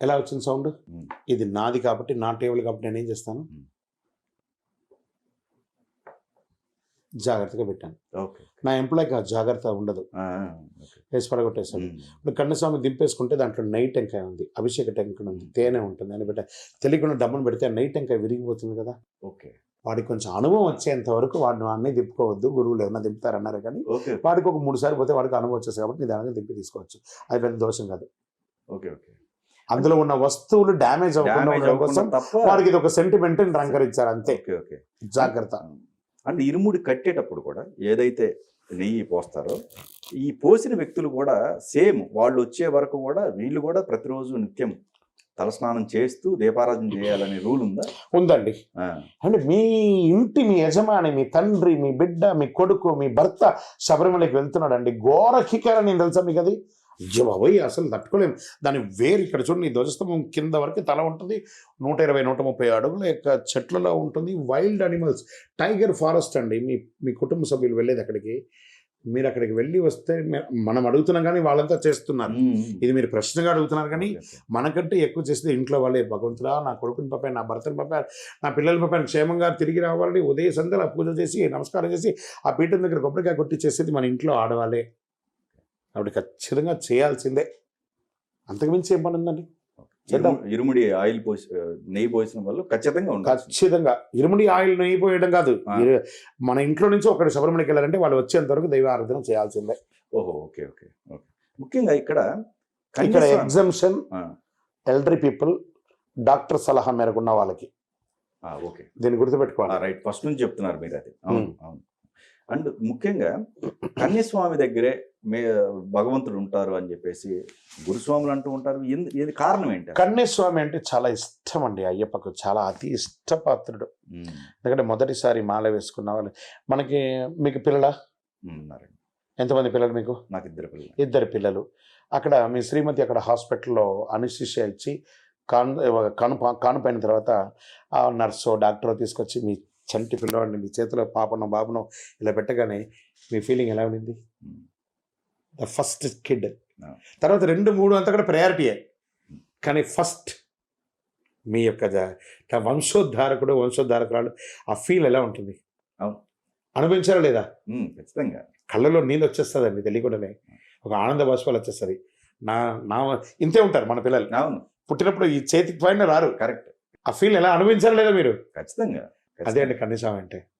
ఎలా వచ్చింది సౌండ్? ఇది నాది కాబట్టి, నా టేబుల్ కాబట్టి నేనేం చేస్తాను, జాగ్రత్తగా పెట్టాను. నా ఎంప్లాయ్కి ఆ జాగ్రత్త ఉండదు, వేసి పడగొట్టేశాడు. ఇప్పుడు కన్నస్వామి దింపేసుకుంటే దాంట్లో నైట్ టెంకాయ ఉంది, అభిషేక టెంకాయ ఉంది, తేనె ఉంటుంది అని పెట్టా. తెలియకుండా డబ్బును పెడితే నైట్ టెంకాయ విరిగిపోతుంది కదా. వాడికి కొంచెం అనుభవం వచ్చేంత వరకు వాడిని అన్నీ దింపుకోవద్దు, గురువులు ఏమన్నా దింపుతారన్నారు. కానీ వాడికి ఒక 3 సార్లు పోతే వాడికి అనుభవం వచ్చేసి కాబట్టి నిదానంగా దింపి తీసుకోవచ్చు. అది పెద్ద దోషం కాదు. అందులో ఉన్న వస్తువులు డ్యామేజ్ అవ్వకుండా ఉండడం కోసం వాడికి ఇది ఒక సెంటిమెంట్ రంకరించారు అంతే. జాగ్రత్త. అంటే ఇరుముడి కట్టేటప్పుడు కూడా ఏదైతే నెయ్యి పోస్తారో ఈ పోసిన వ్యక్తులు కూడా సేమ్ వాళ్ళు వచ్చే వరకు కూడా వీళ్ళు కూడా ప్రతిరోజు నిత్యం తలస్నానం చేస్తూ దీపారాధన చేయాలనే రూల్ ఉందా? ఉందండి. అంటే మీ ఇంటి మీ యజమాని, మీ తండ్రి, మీ బిడ్డ, మీ కొడుకు, మీ భర్త శబరిమలకి వెళ్తున్నాడు అండి, ఘోర కికారని నేను తెలుసా మీకు? అది అయ్యబాబోయ్ అసలు తట్టుకోలేము. దాని వేరు ఇక్కడ చూడండి, ధ్వజస్తంభం కింద వరకు తల ఉంటుంది, 120-130 అడుగుల యొక్క చెట్లలో ఉంటుంది. వైల్డ్ అనిమల్స్, టైగర్ ఫారెస్ట్ అండి. మీ కుటుంబ సభ్యులు వెళ్ళేది అక్కడికి. మీరు అక్కడికి వెళ్ళి వస్తే మనం అడుగుతున్నాం కానీ వాళ్ళంతా చేస్తున్నారు. ఇది మీరు ప్రశ్నగా అడుగుతున్నారు కానీ మనకంటే ఎక్కువ చేస్తే ఇంట్లో వాళ్ళే. భగవంతుడా, నా కొడుకుని పంపాను, నా భర్తను పంపాను, నా పిల్లల్ని పంపాను, క్షేమంగా తిరిగి రావాలని ఉదయ సంధ్యలో పూజ చేసి నమస్కారం చేసి ఆ పీఠం దగ్గర కొబ్బరికాయ కొట్టి చేసేది మన ఇంట్లో ఆడవాళ్ళే. కాబట్టి ఖచ్చితంగా చేయాల్సిందే, అంతకుమించి ఏం పని ఉందండి. ఇరుముడి ఆయిల్ పోసి నెయ్యి పోసిన వాళ్ళు ఖచ్చితంగా ఇరుముడి ఆయిల్ నెయ్యి పోయడం కాదు, మన ఇంట్లో నుంచి ఒకటి శబరిమలకి వెళ్ళాలంటే వాళ్ళు వచ్చేంత వరకు దైవ ఆరాధన చేయాల్సిందే. ఓకే. ముఖ్యంగా ఇక్కడ ఎగ్జంప్షన్ ఎల్డరీ పీపుల్, డాక్టర్ సలహా మేరకు ఉన్న వాళ్ళకి. దీన్ని గుర్తుపెట్టుకోవాలి. రైట్, ఫస్ట్ నుంచి చెప్తున్నారు మీరు అది. అవును. అండ్ ముఖ్యంగా కన్యస్వామి దగ్గరే భగవంతుడు ఉంటారు అని చెప్పేసి గురుస్వాములు అంటూ ఉంటారు. ఇది కారణం ఏంటి? కన్యస్వామి అంటే చాలా ఇష్టం అండి అయ్యప్పకు, చాలా అతి ఇష్టపాత్రుడు. ఎందుకంటే మొదటిసారి మాల వేసుకున్న వాళ్ళు. మీకు పిల్లలా? ఎంతమంది పిల్లలు మీకు? నాకు 2 పిల్లలు. 2 పిల్లలు. అక్కడ మీ శ్రీమతి అక్కడ హాస్పిటల్లో అనిస్థిషియా ఇచ్చి కానుపైన తర్వాత ఆ నర్సో డాక్టరో తీసుకొచ్చి మీ చంటి పిల్లవాడిని మీ చేతిలో పాపనో బాబునో ఇలా పెట్టగానే మీ ఫీలింగ్ ఎలా ఉండింది? The first kid. తర్వాత 2, 3 అంతా కూడా ప్రయారిటీయే, కానీ ఫస్ట్ మీ యొక్క వంశోద్ధారకురాలు ఆ ఫీల్ ఎలా ఉంటుంది? అనుభవించారా లేదా? ఖచ్చితంగా కళ్ళలో నీళ్ళు వచ్చేస్తుందండి తెలియకుండానే, ఒక ఆనంద బాష్పాలు వచ్చేస్తుంది. నా ఇంతే ఉంటారు మన పిల్లలు. పుట్టినప్పుడు ఈ చేతికి పైన రారు. కరెక్ట్. ఆ ఫీల్ ఎలా అనుభవించారా లేదా మీరు? ఖచ్చితంగా. అదే అండి కన్యస్వామి అంటే.